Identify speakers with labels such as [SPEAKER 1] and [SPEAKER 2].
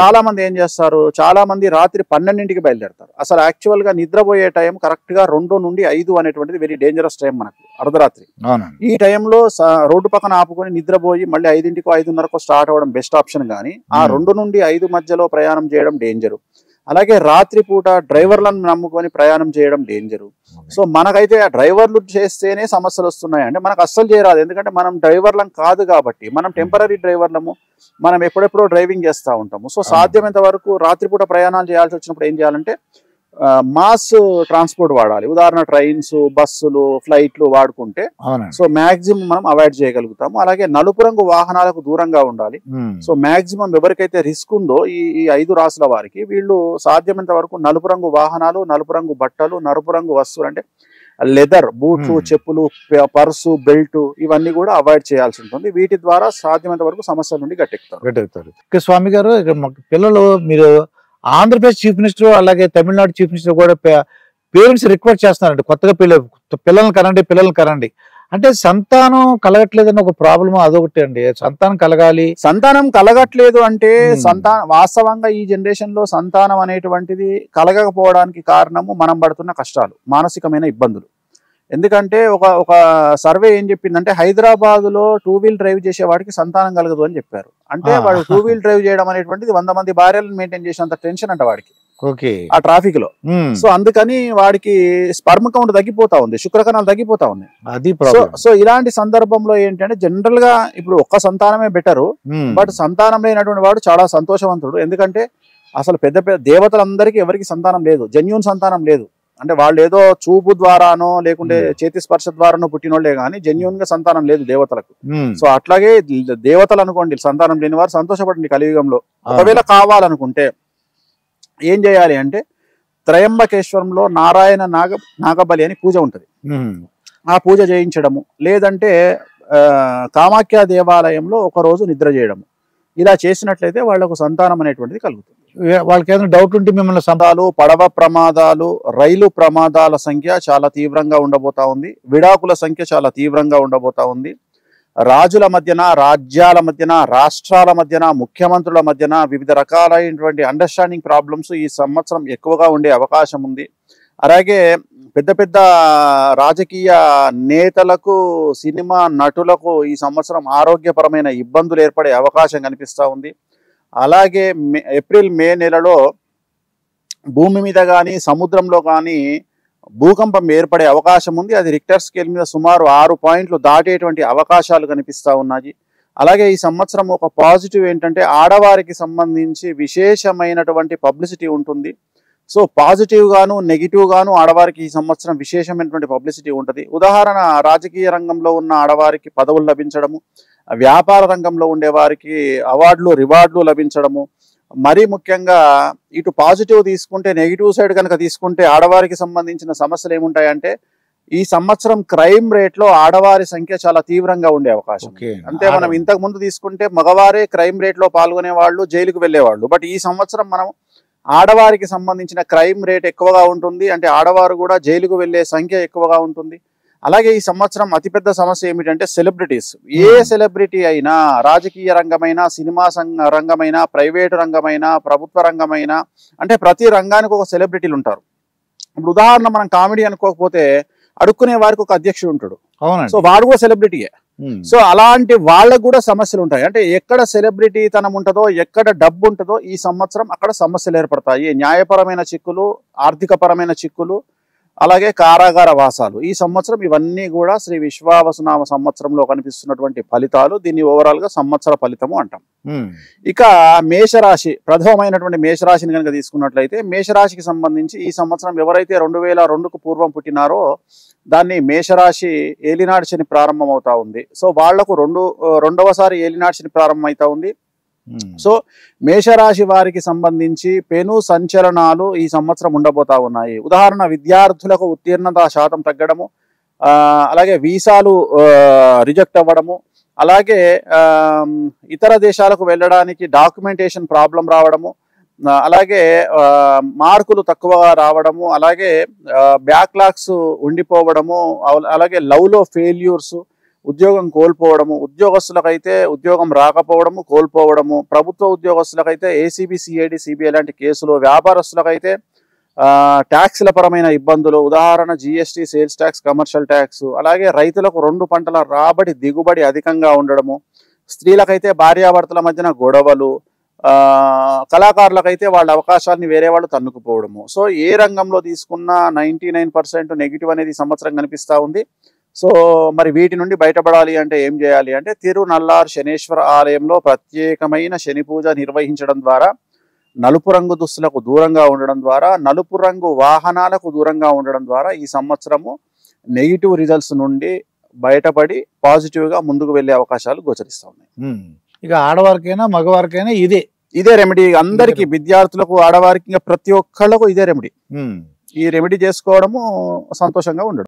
[SPEAKER 1] చాలా మంది ఏం చేస్తారు, చాలా మంది రాత్రి 12కి బయలుదేరతారు. అసలు యాక్చువల్ గా నిద్రపోయే టైం కరెక్ట్ గా 2 నుండి 5 అనేటువంటిది వెరీ డేంజరస్ టైం మనకు, అర్ధరాత్రి. ఈ టైంలో రోడ్డు పక్కన ఆపుకొని నిద్రపోయి మళ్ళీ 5కో 5:30కో స్టార్ట్ అవ్వడం బెస్ట్ ఆప్షన్. కానీ ఆ 2 నుండి 5 మధ్యలో ప్రయాణం చేయడం డేంజరు. అలాగే రాత్రిపూట డ్రైవర్లను నమ్ముకొని ప్రయాణం చేయడం డేంజరు. సో మనకైతే ఆ డ్రైవర్లు చేస్తేనే సమస్యలు వస్తున్నాయి అంటే మనకు అస్సలు చేయరాదు. ఎందుకంటే మనం డ్రైవర్లం కాదు కాబట్టి, మనం టెంపరీ డ్రైవర్లము, మనం ఎప్పుడెప్పుడో డ్రైవింగ్ చేస్తూ ఉంటాము. సో సాధ్యమైనంత వరకు రాత్రిపూట ప్రయాణాలు చేయాల్సి వచ్చినప్పుడు ఏం చేయాలంటే మాస్ ట్రాన్స్పోర్ట్ వాడాలి. ఉదాహరణ ట్రైన్స్, బస్సులు, ఫ్లైట్లు వాడుకుంటే సో మాక్సిమం మనం అవాయిడ్ చేయగలుగుతాము. అలాగే నలుపు రంగు వాహనాలకు దూరంగా ఉండాలి. సో మాక్సిమం ఎవరికైతే రిస్క్ ఉందో ఈ 5 రాసుల వారికి, వీళ్ళు సాధ్యమైనంత వరకు నలుపు రంగు వాహనాలు, నలుపు రంగు బట్టలు, నలుపు రంగు వస్తువులు అంటే లెదర్ బూట్లు, చెప్పులు, పర్సు, బెల్ట్ ఇవన్నీ కూడా అవాయిడ్ చేయాల్సి ఉంటుంది. వీటి ద్వారా సాధ్యమైనంత వరకు సమస్యల నుండి గట్టెక్కుతారు.
[SPEAKER 2] స్వామి గారు, పిల్లలు మీరు ఆంధ్రప్రదేశ్ చీఫ్ మినిస్టర్ అలాగే తమిళనాడు చీఫ్ మినిస్టర్ కూడా పేరెంట్స్ రిక్వెస్ట్ చేస్తున్నారండి, కొత్తగా పిల్లల్ని కనండి అంటే సంతానం కలగట్లేదని ఒక ప్రాబ్లం అదొకటి అండి. సంతానం కలగట్లేదు అంటే వాస్తవంగా ఈ జనరేషన్ లో సంతానం అనేటువంటిది కలగకపోవడానికి కారణము మనం పడుతున్న కష్టాలు, మానసికమైన ఇబ్బందులు. ఎందుకంటే ఒక సర్వే ఏం చెప్పిందంటే హైదరాబాద్ లో 2 వీల్ డ్రైవ్ చేసే వాడికి సంతానం కలగదు అని చెప్పారు. అంటే వాడు 2 వీల్ డ్రైవ్ చేయడం అనేటువంటిది 100 మంది భార్యలను మెయింటైన్ చేసేంత టెన్షన్ అంట వాడికి ఆ ట్రాఫిక్ లో. సో అందుకని వాడికి స్పర్మ్ కౌంట్ తగ్గిపోతా ఉంది, శుక్రకణాలు తగ్గిపోతా ఉన్నాయి. సో ఇలాంటి సందర్భంలో ఏంటంటే జనరల్ గా ఇప్పుడు ఒక్క సంతానమే బెటరు. బట్ సంతానం లేనటువంటి వాడు చాలా సంతోషవంతుడు. ఎందుకంటే అసలు పెద్ద పెద్ద దేవతలందరికీ ఎవరికి సంతానం లేదు, జెన్యూన్ సంతానం లేదు. అంటే వాళ్ళు ఏదో చూపు ద్వారానో లేకుంటే చేతి స్పర్శ ద్వారానో పుట్టినోళ్లే గానీ జెన్యూన్ గా సంతానం లేదు దేవతలకు. సో అట్లాగే దేవతలు అనుకోండి, సంతానం లేని వారు సంతోషపడండి కలియుగంలో. ఒకవేళ కావాలనుకుంటే ఏం చేయాలి అంటే త్రయంబకేశ్వరంలో నారాయణ నాగబలి అని పూజ ఉంటది, ఆ పూజ చేయించడము. లేదంటే కామాఖ్య దేవాలయంలో ఒక రోజు నిద్ర చేయడము. ఇలా చేసినట్లయితే వాళ్లకు సంతానం అనేటువంటిది కలుగుతుంది. వాళ్ళకి ఏదైనా డౌట్ ఉంటే మిమ్మల్ని
[SPEAKER 1] పడవ ప్రమాదాలు, రైలు ప్రమాదాల సంఖ్య చాలా తీవ్రంగా ఉండబోతా ఉంది. విడాకుల సంఖ్య చాలా తీవ్రంగా ఉండబోతా ఉంది. రాజుల మధ్యన, రాజ్యాల మధ్యన, రాష్ట్రాల మధ్యన, ముఖ్యమంత్రుల మధ్యన వివిధ రకాలైనటువంటి అండర్స్టాండింగ్ ప్రాబ్లమ్స్ ఈ సంవత్సరం ఎక్కువగా ఉండే అవకాశం ఉంది. అలాగే పెద్ద పెద్ద రాజకీయ నేతలకు, సినిమా నటులకు ఈ సంవత్సరం ఆరోగ్యపరమైన ఇబ్బందులు ఏర్పడే అవకాశం కనిపిస్తూ ఉంది. అలాగే ఏప్రిల్ మే నెలలో భూమి మీద కానీ సముద్రంలో కానీ భూకంపం ఏర్పడే అవకాశం ఉంది. అది రిక్టర్ స్కేల్ మీద సుమారు 6 పాయింట్లు దాటేటువంటి అవకాశాలు కనిపిస్తూ ఉన్నాయి. అలాగే ఈ సంవత్సరం ఒక పాజిటివ్ ఏంటంటే ఆడవారికి సంబంధించి విశేషమైనటువంటి పబ్లిసిటీ ఉంటుంది. సో పాజిటివ్ గాను నెగిటివ్ గాను ఆడవారికి ఈ సంవత్సరం విశేషమైనటువంటి పబ్లిసిటీ ఉంటుంది. ఉదాహరణ, రాజకీయ రంగంలో ఉన్న ఆడవారికి పదవులు లభించడము, వ్యాపార రంగంలో ఉండే వారికి అవార్డులు, రివార్డులు లభించడము. మరీ ముఖ్యంగా ఇటు పాజిటివ్ తీసుకుంటే, నెగిటివ్ సైడ్ కనుక తీసుకుంటే ఆడవారికి సంబంధించిన సమస్యలు ఏముంటాయంటే ఈ సంవత్సరం క్రైమ్ రేట్ లో ఆడవారి సంఖ్య చాలా తీవ్రంగా ఉండే అవకాశం. అంటే మనం ఇంతకు ముందు తీసుకుంటే మగవారే క్రైమ్ రేట్ లో పాల్గొనే వాళ్ళు, జైలుకు వెళ్లేవాళ్ళు. బట్ ఈ సంవత్సరం మనం ఆడవారికి సంబంధించిన క్రైమ్ రేట్ ఎక్కువగా ఉంటుంది. అంటే ఆడవారు కూడా జైలుకు వెళ్లే సంఖ్య ఎక్కువగా ఉంటుంది. అలాగే ఈ సంవత్సరం అతిపెద్ద సమస్య ఏమిటంటే సెలబ్రిటీస్. ఏ సెలబ్రిటీ అయినా, రాజకీయ రంగమైనా, సినిమా రంగమైనా, ప్రైవేటు రంగమైనా, ప్రభుత్వ రంగమైనా, అంటే ప్రతి రంగానికి ఒక సెలబ్రిటీలు ఉంటారు. ఇప్పుడు ఉదాహరణ మనం కామెడీ అనుకోకపోతే అడుక్కునే వారికి ఒక అధ్యక్షుడు ఉంటాడు, సో వాడు కూడా సెలబ్రిటీయే. సో అలాంటి వాళ్ళకు కూడా సమస్యలు ఉంటాయి. అంటే ఎక్కడ సెలబ్రిటీ తనం ఉంటుందో, ఎక్కడ డబ్బు ఉంటుందో ఈ సంవత్సరం అక్కడ సమస్యలు ఏర్పడతాయి. న్యాయపరమైన చిక్కులు, ఆర్థికపరమైన చిక్కులు, అలాగే కారాగార వాసాలు. ఈ సంవత్సరం ఇవన్నీ కూడా శ్రీ విశ్వావసునామ సంవత్సరంలో కనిపిస్తున్నటువంటి ఫలితాలు. దీన్ని ఓవరాల్ గా సంవత్సర ఫలితము అంటాం. ఇక మేషరాశి, ప్రథమమైనటువంటి మేషరాశిని కనుక తీసుకున్నట్లయితే, మేషరాశికి సంబంధించి ఈ సంవత్సరం ఎవరైతే 2002కు పూర్వం పుట్టినారో దాన్ని మేషరాశి ఏలినాడు శని ప్రారంభం అవుతా ఉంది. సో వాళ్లకు రెండవసారి ఏలినాడు శని ప్రారంభం అవుతా ఉంది. సో మేషరాశి వారికి సంబంధించి పెను సంచలనాలు ఈ సంవత్సరం ఉండబోతా ఉన్నాయి. ఉదాహరణ, విద్యార్థులకు ఉత్తీర్ణత శాతం తగ్గడము, అలాగే వీసాలు రిజెక్ట్ అవ్వడము, అలాగే ఇతర దేశాలకు వెళ్ళడానికి డాక్యుమెంటేషన్ ప్రాబ్లం రావడము, అలాగే మార్కులు తక్కువగా రావడము, అలాగే బ్యాక్లాగ్స్ ఉండిపోవడము, అలాగే లవ్ లో ఫెయిల్యూర్స్, ఉద్యోగం కోల్పోవడము, ఉద్యోగస్తులకైతే ఉద్యోగం రాకపోవడము, కోల్పోవడము, ప్రభుత్వ ఉద్యోగస్తులకైతే ఏసీబీ, సిఐడి, సిబిఐ లాంటి కేసులు, వ్యాపారస్తులకైతే ట్యాక్స్ల పరమైన ఇబ్బందులు, ఉదాహరణ GST, sales tax, commercial tax, అలాగే రైతులకు 2 పంటల రాబడి దిగుబడి అధికంగా ఉండడము, స్త్రీలకైతే భార్యాభర్తల మధ్యన గొడవలు, కళాకారులకైతే వాళ్ళ అవకాశాలని వేరే వాళ్ళు తన్నుకుపోవడము. సో ఏ రంగంలో తీసుకున్న 99% నెగిటివ్ అనేది ఈ సంవత్సరం కనిపిస్తూ ఉంది. సో మరి వీటి నుండి బయటపడాలి అంటే ఏం చేయాలి అంటే తిరునల్లార్ శనేశ్వర ఆలయంలో ప్రత్యేకమైన శని పూజ నిర్వహించడం ద్వారా, నలుపు రంగు దుస్తులకు దూరంగా ఉండడం ద్వారా, నలుపు రంగు వాహనాలకు దూరంగా ఉండడం ద్వారా ఈ సంవత్సరము నెగిటివ్ రిజల్ట్స్ నుండి బయటపడి పాజిటివ్గా ముందుకు వెళ్ళే అవకాశాలు గోచరిస్తూ ఉన్నాయి.
[SPEAKER 2] ఇక ఆడవారికైనా మగవారికైనా
[SPEAKER 1] ఇదే రెమెడీ అందరికి, విద్యార్థులకు, ఆడవారికి, ప్రతి ఒక్కళ్ళకు ఇదే రెమెడీ. ఈ రెమెడీ చేసుకోవడము, సంతోషంగా ఉండడం.